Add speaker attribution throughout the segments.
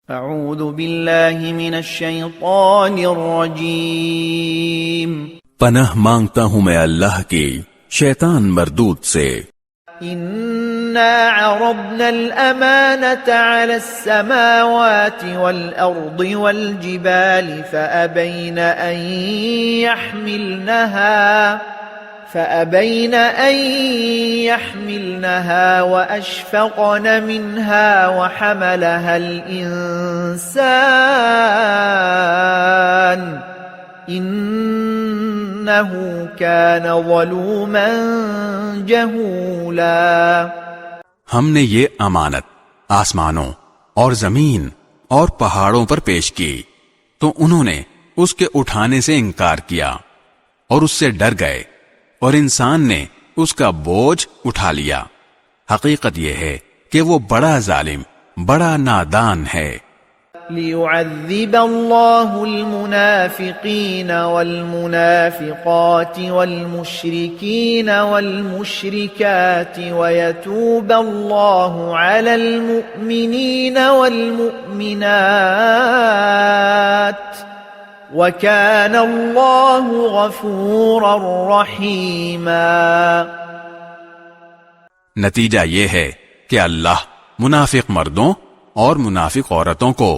Speaker 1: اعوذ باللہ من الشیطان الرجیم
Speaker 2: پناہ مانگتا ہوں میں اللہ کی شیطان مردود سے۔
Speaker 1: انا عرضنا الامانة على السماوات والارض والجبال فابين ان يحملنها واشفقن منها وحملها الانسان انه كان ظلوما جهولا۔
Speaker 2: ہم نے یہ امانت آسمانوں اور زمین اور پہاڑوں پر پیش کی تو انہوں نے اس کے اٹھانے سے انکار کیا اور اس سے ڈر گئے، اور انسان نے اس کا بوجھ اٹھا لیا۔ حقیقت یہ ہے کہ وہ بڑا ظالم، بڑا نادان ہے۔
Speaker 1: ليعذب الله المنافقين والمنافقات والمشركين والمشركات ويتوب الله على المؤمنين والمؤمنات وَكَانَ اللَّهُ غَفُورًا رَحِيمًا۔
Speaker 2: نتیجہ یہ ہے کہ اللہ منافق مردوں اور منافق عورتوں کو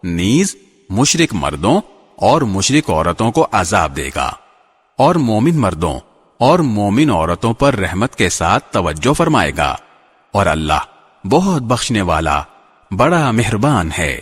Speaker 2: نیز مشرک مردوں اور مشرک عورتوں کو عذاب دے گا، اور مومن مردوں اور مومن عورتوں پر رحمت کے ساتھ توجہ فرمائے گا، اور اللہ بہت بخشنے والا، بڑا مہربان ہے۔